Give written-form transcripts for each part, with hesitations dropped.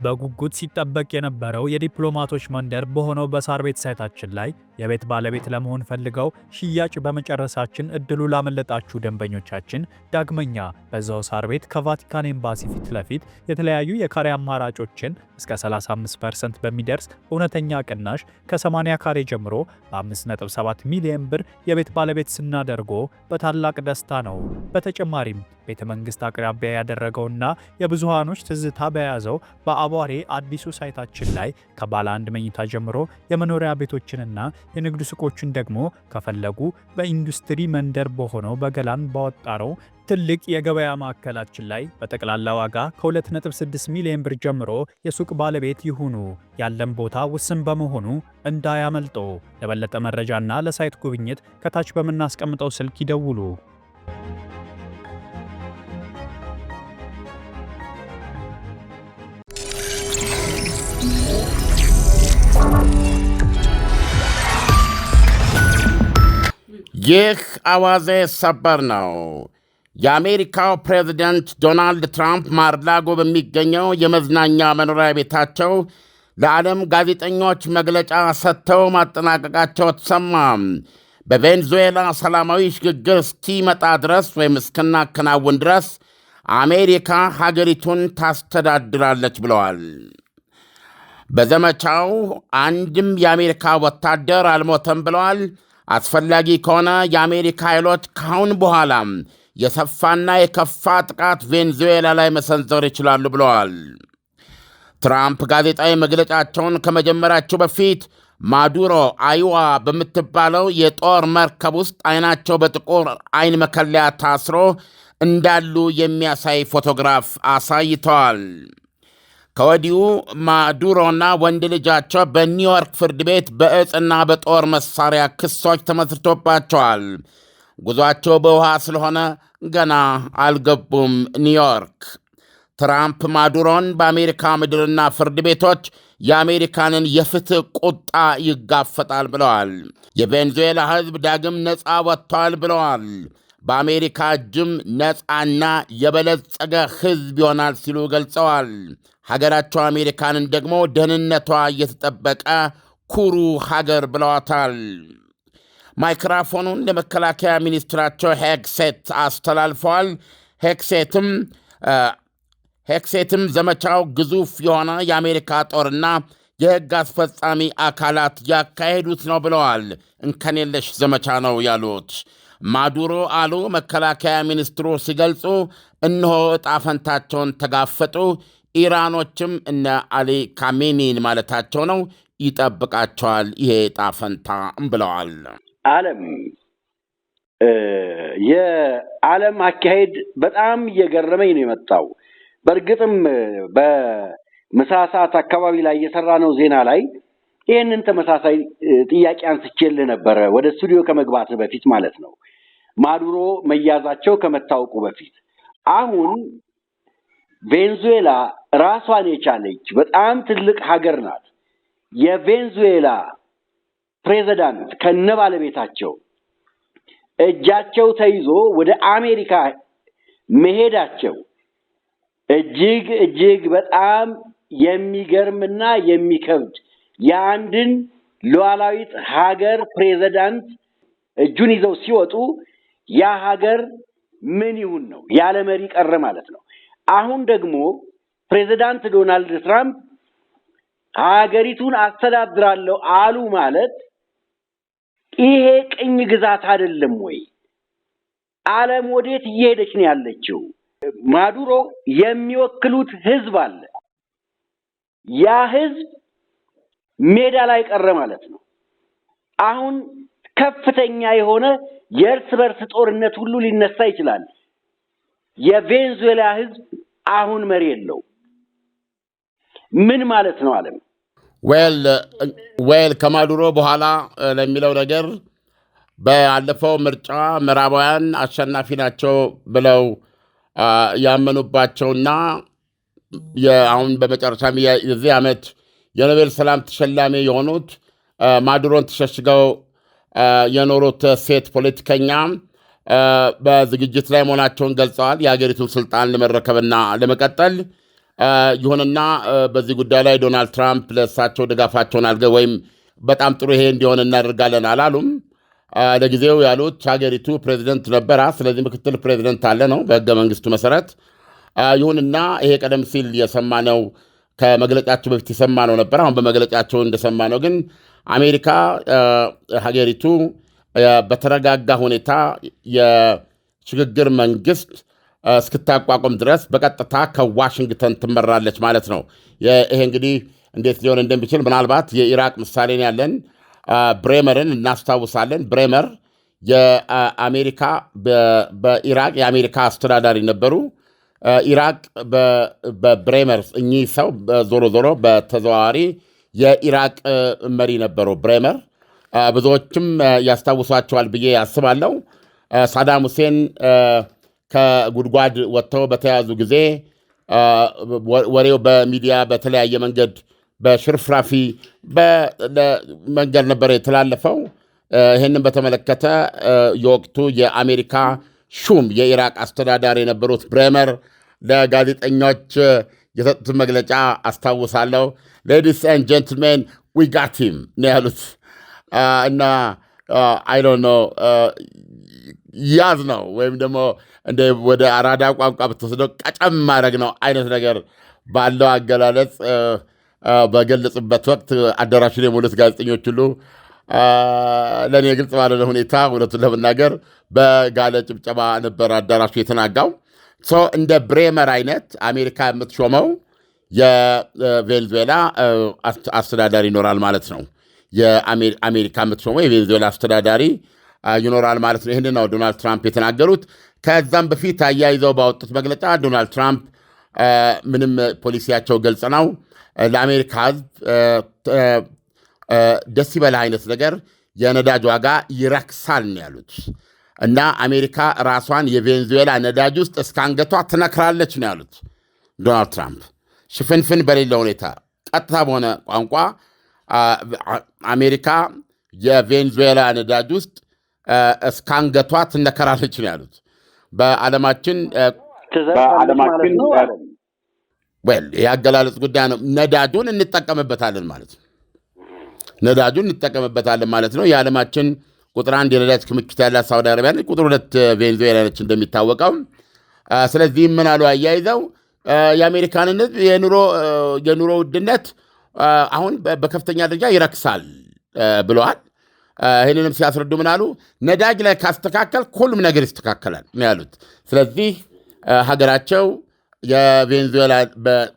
በጉጉት ሲጠበቅ የነበረው የዲፕሎማቶች መንደር በሆነው በሳር ቤት ሳይታችን ላይ የቤት ባለቤት ለመሆን ፈልገው ሽያጭ በመጨረሳችን እድሉ ላመለጣችሁ ደንበኞቻችን ዳግመኛ በዛው ሳር ቤት ከቫቲካን ኤምባሲ ፊት ለፊት የተለያዩ የካሬ አማራጮችን እስከ 35% በሚደርስ እውነተኛ ቅናሽ ከ80 ካሬ ጀምሮ በ5.7 ሚሊዮን ብር የቤት ባለቤት ስናደርጎ በታላቅ ደስታ ነው። በተጨማሪም ቤተ መንግስት አቅራቢያ ያደረገውና የብዙሃኖች ትዝታ በያዘው በአቧሬ አዲሱ ሳይታችን ላይ ከባለ አንድ መኝታ ጀምሮ የመኖሪያ ቤቶችንና የንግድ ሱቆችን ደግሞ ከፈለጉ በኢንዱስትሪ መንደር በሆነው በገላን ባወጣረው ትልቅ የገበያ ማዕከላችን ላይ በጠቅላላ ዋጋ ከ2.6 ሚሊዮን ብር ጀምሮ የሱቅ ባለቤት ይሁኑ። ያለን ቦታ ውስን በመሆኑ እንዳያመልጦ። ለበለጠ መረጃና ለሳይት ጉብኝት ከታች በምናስቀምጠው ስልክ ይደውሉ። ይህ አዋዜ ሰበር ነው። የአሜሪካው ፕሬዝዳንት ዶናልድ ትራምፕ ማርላጎ በሚገኘው የመዝናኛ መኖሪያ ቤታቸው ለዓለም ጋዜጠኞች መግለጫ ሰጥተው ማጠናቀቃቸው ተሰማ። በቬንዙዌላ ሰላማዊ ሽግግር እስኪመጣ ድረስ ወይም እስክናከናውን ድረስ አሜሪካ ሀገሪቱን ታስተዳድራለች ብለዋል። በዘመቻው አንድም የአሜሪካ ወታደር አልሞተም ብለዋል። አስፈላጊ ከሆነ የአሜሪካ ኃይሎች ካሁን በኋላ የሰፋና የከፋ ጥቃት ቬንዙዌላ ላይ መሰንዘር ይችላሉ ብለዋል። ትራምፕ ጋዜጣዊ መግለጫቸውን ከመጀመራቸው በፊት ማዱሮ አይዋ በምትባለው የጦር መርከብ ውስጥ አይናቸው በጥቁር አይን መከለያ ታስሮ እንዳሉ የሚያሳይ ፎቶግራፍ አሳይተዋል። ከወዲሁ ማዱሮና ወንድ ልጃቸው በኒውዮርክ ፍርድ ቤት በዕፅና በጦር መሳሪያ ክሶች ተመስርቶባቸዋል። ጉዟቸው በውሃ ስለሆነ ገና አልገቡም ኒውዮርክ። ትራምፕ ማዱሮን በአሜሪካ ምድርና ፍርድ ቤቶች የአሜሪካንን የፍትሕ ቁጣ ይጋፈጣል ብለዋል። የቬንዙዌላ ሕዝብ ዳግም ነፃ ወጥቷል ብለዋል። በአሜሪካ እጅም ነፃና የበለጸገ ሕዝብ ይሆናል ሲሉ ገልጸዋል። ሀገራቸው አሜሪካንን ደግሞ ደህንነቷ እየተጠበቀ ኩሩ ሀገር ብለዋታል። ማይክሮፎኑን ለመከላከያ ሚኒስትራቸው ሄግሴት አስተላልፈዋል። ሄግሴትም ዘመቻው ግዙፍ የሆነ የአሜሪካ ጦርና የሕግ አስፈጻሚ አካላት ያካሄዱት ነው ብለዋል። እንከን የለሽ ዘመቻ ነው ያሉት ማዱሮ አሉ መከላከያ ሚኒስትሩ ሲገልጹ፣ እነሆ ዕጣ ፈንታቸውን ተጋፈጡ። ኢራኖችም እነ አሊ ካሜኒን ማለታቸው ነው ይጠብቃቸዋል ይሄ ዕጣ ፈንታ ብለዋል። የዓለም አካሄድ በጣም እየገረመኝ ነው የመጣው። በእርግጥም በምሳ ሰዓት አካባቢ ላይ የሰራነው ዜና ላይ ይህንን ተመሳሳይ ጥያቄ አንስቼልህ ነበረ፣ ወደ ስቱዲዮ ከመግባት በፊት ማለት ነው። ማዱሮ መያዛቸው ከመታወቁ በፊት አሁን ቬንዙዌላ ራሷን የቻለች በጣም ትልቅ ሀገር ናት። የቬንዙዌላ ፕሬዝዳንት ከነባለቤታቸው እጃቸው ተይዞ ወደ አሜሪካ መሄዳቸው እጅግ በጣም የሚገርምና የሚከብድ የአንድን ሉዓላዊት ሀገር ፕሬዝዳንት እጁን ይዘው ሲወጡ ያ ሀገር ምን ይሁን ነው? ያለ መሪ ቀረ ማለት ነው። አሁን ደግሞ ፕሬዝዳንት ዶናልድ ትራምፕ ሀገሪቱን አስተዳድራለሁ አሉ ማለት ይሄ ቅኝ ግዛት አይደለም ወይ? ዓለም ወዴት እየሄደች ነው ያለችው? ማዱሮ የሚወክሉት ህዝብ አለ። ያ ህዝብ ሜዳ ላይ ቀረ ማለት ነው። አሁን ከፍተኛ የሆነ የእርስ በርስ ጦርነት ሁሉ ሊነሳ ይችላል። የቬንዙዌላ ህዝብ አሁን መሪ የለው። ምን ማለት ነው ዓለም? ከማዱሮ በኋላ ለሚለው ነገር ባለፈው ምርጫ ምዕራባውያን አሸናፊ ናቸው ብለው ያመኑባቸውና አሁን በመጨረሻም የዚህ ዓመት የኖቤል ሰላም ተሸላሚ የሆኑት ማዱሮን ተሸሽገው የኖሩት ሴት ፖለቲከኛ በዝግጅት ላይ መሆናቸውን ገልጸዋል። የሀገሪቱን ስልጣን ለመረከብና ለመቀጠል ይሁንና በዚህ ጉዳይ ላይ ዶናልድ ትራምፕ ለእሳቸው ድጋፋቸውን ወይም በጣም ጥሩ ይሄ እንዲሆን እናደርጋለን አላሉም። ለጊዜው ያሉት ሀገሪቱ ፕሬዚደንት ነበራ፣ ስለዚህ ምክትል ፕሬዚደንት አለ ነው በሕገ መንግሥቱ መሠረት። ይሁንና ይሄ ቀደም ሲል የሰማነው ከመግለጫቸው በፊት የሰማነው ነበር። አሁን በመግለጫቸው እንደሰማነው ግን አሜሪካ ሀገሪቱ በተረጋጋ ሁኔታ የሽግግር መንግሥት እስክታቋቁም ድረስ በቀጥታ ከዋሽንግተን ትመራለች ማለት ነው። ይሄ እንግዲህ እንዴት ሊሆን እንደሚችል ምናልባት የኢራቅ ምሳሌን ያለን ብሬመርን እናስታውሳለን። ብሬመር የአሜሪካ በኢራቅ የአሜሪካ አስተዳዳሪ ነበሩ። ኢራቅ በብሬመር እኚህ ሰው ዞሮ ዞሮ በተዘዋዋሪ የኢራቅ መሪ ነበሩ ብሬመር። ብዙዎችም ያስታውሷቸዋል ብዬ ያስባለሁ። ሳዳም ሁሴን ከጉድጓድ ወጥተው በተያዙ ጊዜ ወሬው በሚዲያ በተለያየ መንገድ በሽርፍራፊ መንገድ ነበር የተላለፈው። ይህንን በተመለከተ የወቅቱ የአሜሪካ ሹም የኢራቅ አስተዳዳሪ የነበሩት ብሬመር ለጋዜጠኞች የሰጡት መግለጫ አስታውሳለሁ። ሌዲስ ኤንድ ጀንትልሜን ዊ ጋት ሂም ነው ያሉት እና አይ ዶንት ኖ ያዝ ነው ወይም ደግሞ እንደ ወደ አራዳ ቋንቋ ብትወስደው ቀጨም ማድረግ ነው አይነት ነገር ባለው አገላለጽ በገለጽበት ወቅት አዳራሹን የሞሉት ጋዜጠኞች ሁሉ ለእኔ ግልጽ ባልሆነ ሁኔታ እውነቱን ለመናገር በጋለ ጭብጨባ ነበር አዳራሹ የተናጋው። እንደ ብሬመር አይነት አሜሪካ የምትሾመው የቬንዙዌላ አስተዳዳሪ ይኖራል ማለት ነው። የአሜሪካ የምትሾመው የቬንዙዌላ አስተዳዳሪ ይኖራል ማለት ነው። ይህን ነው ዶናልድ ትራምፕ የተናገሩት። ከዛም በፊት አያይዘው ባወጡት መግለጫ ዶናልድ ትራምፕ ምንም ፖሊሲያቸው ግልጽ ነው፣ ለአሜሪካ ሕዝብ ደስ ይበላ አይነት ነገር የነዳጅ ዋጋ ይረክሳል ነው ያሉት እና አሜሪካ ራሷን የቬንዙዌላ ነዳጅ ውስጥ እስከ አንገቷ ትነክራለች ነው ያሉት ዶናልድ ትራምፕ። ሽፍንፍን በሌለ ሁኔታ ቀጥታ በሆነ ቋንቋ አሜሪካ የቬንዙዌላ ነዳጅ ውስጥ እስከ አንገቷ ትነከራለች ነው ያሉት። በዓለማችን የአገላለጽ ጉዳይ ነው። ነዳጁን እንጠቀምበታለን ማለት ነው። ነዳጁን እንጠቀምበታለን ማለት ነው። የዓለማችን ቁጥር 1 የነዳጅ ክምችት ያላት ሳውዲ አረቢያ ነች። ቁጥር 2 ቬንዙዌላ ነች እንደሚታወቀው። ስለዚህም ምን አሉ አያይዘው የአሜሪካንን ሕዝብ የኑሮ ውድነት አሁን በከፍተኛ ደረጃ ይረክሳል ብለዋል። ይህንንም ሲያስረዱ ምን አሉ? ነዳጅ ላይ ካስተካከል ሁሉም ነገር ይስተካከላል ነው ያሉት። ስለዚህ ሀገራቸው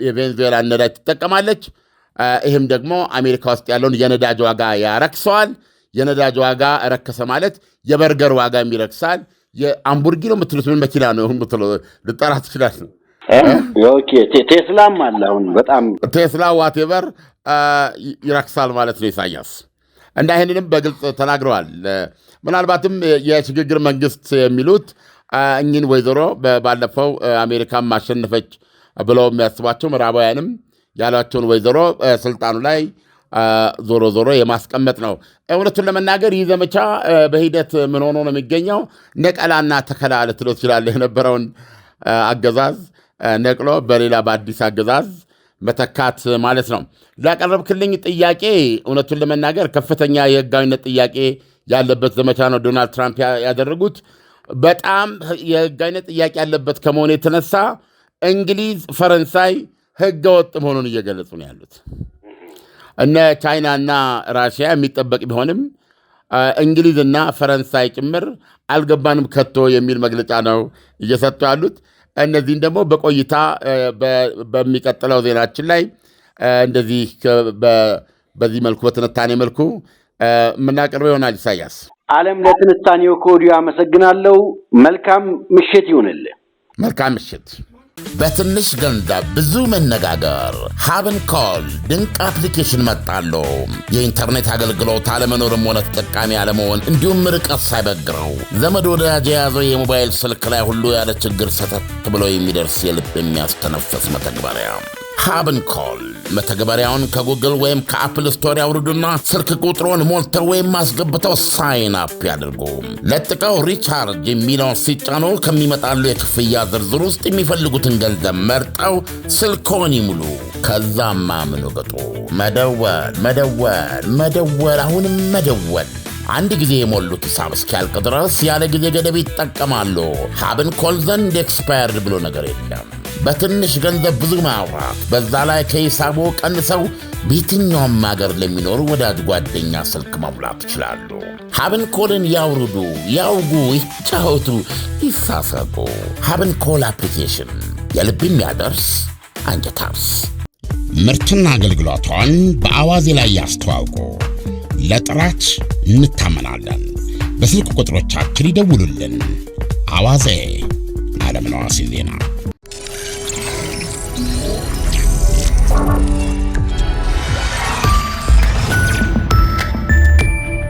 የቬንዙዌላ ነዳጅ ትጠቀማለች። ይህም ደግሞ አሜሪካ ውስጥ ያለውን የነዳጅ ዋጋ ያረክሰዋል። የነዳጅ ዋጋ ረከሰ ማለት የበርገር ዋጋም ይረክሳል። የአምቡርጊ ነው የምትሉት ምን መኪና ነው ልጠራ ትችላል። ቴስላም አለ አሁን በጣም ቴስላ ዋቴቨር ይረክሳል ማለት ነው ኢሳያስ። እና ይህንንም በግልጽ ተናግረዋል። ምናልባትም የሽግግር መንግስት የሚሉት እኚህን ወይዘሮ ባለፈው አሜሪካን ማሸነፈች ብለው የሚያስቧቸው ምዕራባውያንም ያሏቸውን ወይዘሮ ስልጣኑ ላይ ዞሮ ዞሮ የማስቀመጥ ነው። እውነቱን ለመናገር ይህ ዘመቻ በሂደት ምን ሆኖ ነው የሚገኘው? ነቀላና ተከላ ልትለው ትችላለህ። የነበረውን አገዛዝ ነቅሎ በሌላ በአዲስ አገዛዝ መተካት ማለት ነው። ላቀረብክልኝ ጥያቄ እውነቱን ለመናገር ከፍተኛ የህጋዊነት ጥያቄ ያለበት ዘመቻ ነው ዶናልድ ትራምፕ ያደረጉት። በጣም የህጋዊነት ጥያቄ ያለበት ከመሆኑ የተነሳ እንግሊዝ፣ ፈረንሳይ ህገ ወጥ መሆኑን እየገለጹ ነው ያሉት። እነ ቻይናና ራሽያ የሚጠበቅ ቢሆንም እንግሊዝና ፈረንሳይ ጭምር አልገባንም ከቶ የሚል መግለጫ ነው እየሰጡ ያሉት። እነዚህን ደግሞ በቆይታ በሚቀጥለው ዜናችን ላይ እንደዚህ በዚህ መልኩ በትንታኔ መልኩ የምናቀርበው ይሆናል። ኢሳያስ ዓለም ለትንታኔው ከወዲሁ አመሰግናለሁ። መልካም ምሽት ይሁንልህ። መልካም ምሽት። በትንሽ ገንዘብ ብዙ መነጋገር ሀብን ኮል ድንቅ አፕሊኬሽን መጣለሁ። የኢንተርኔት አገልግሎት አለመኖርም ሆነ ተጠቃሚ አለመሆን እንዲሁም ርቀት ሳይበግረው ዘመድ ወዳጅ የያዘው የሞባይል ስልክ ላይ ሁሉ ያለ ችግር ሰተት ብሎ የሚደርስ የልብ የሚያስተነፍስ መተግበሪያ ሀብን ኮል መተግበሪያውን ከጉግል ወይም ከአፕል ስቶር ያውርዱና ስልክ ቁጥሮን ሞልተው ወይም ማስገብተው ሳይን አፕ ያድርጉ። ለጥቀው ሪቻርጅ የሚለውን ሲጫኑ ከሚመጣሉ የክፍያ ዝርዝር ውስጥ የሚፈልጉትን ገንዘብ መርጠው ስልክዎን ይሙሉ። ከዛማ ምን ወገጡ መደወል፣ አሁንም መደወል። አንድ ጊዜ የሞሉት ሂሳብ እስኪያልቅ ድረስ ያለ ጊዜ ገደብ ይጠቀማሉ። ሀብን ኮል ዘንድ ኤክስፓየርድ ብሎ ነገር የለም። በትንሽ ገንዘብ ብዙ ማውራት፣ በዛ ላይ ከሂሳቡ ቀንሰው በየትኛውም ሀገር ለሚኖሩ ወዳጅ ጓደኛ ስልክ መሙላት ይችላሉ። ሀብን ኮልን ያውርዱ፣ ያውጉ፣ ይጫወቱ፣ ይሳሰቁ። ሀብን ኮል አፕሊኬሽን የልብ የሚያደርስ አንጀት አርስ። ምርትና አገልግሎቷን በአዋዜ ላይ ያስተዋውቁ። ለጥራች እንታመናለን። በስልክ ቁጥሮቻችን ይደውሉልን። አዋዜ ዓለምነህ ዋሴ ዜና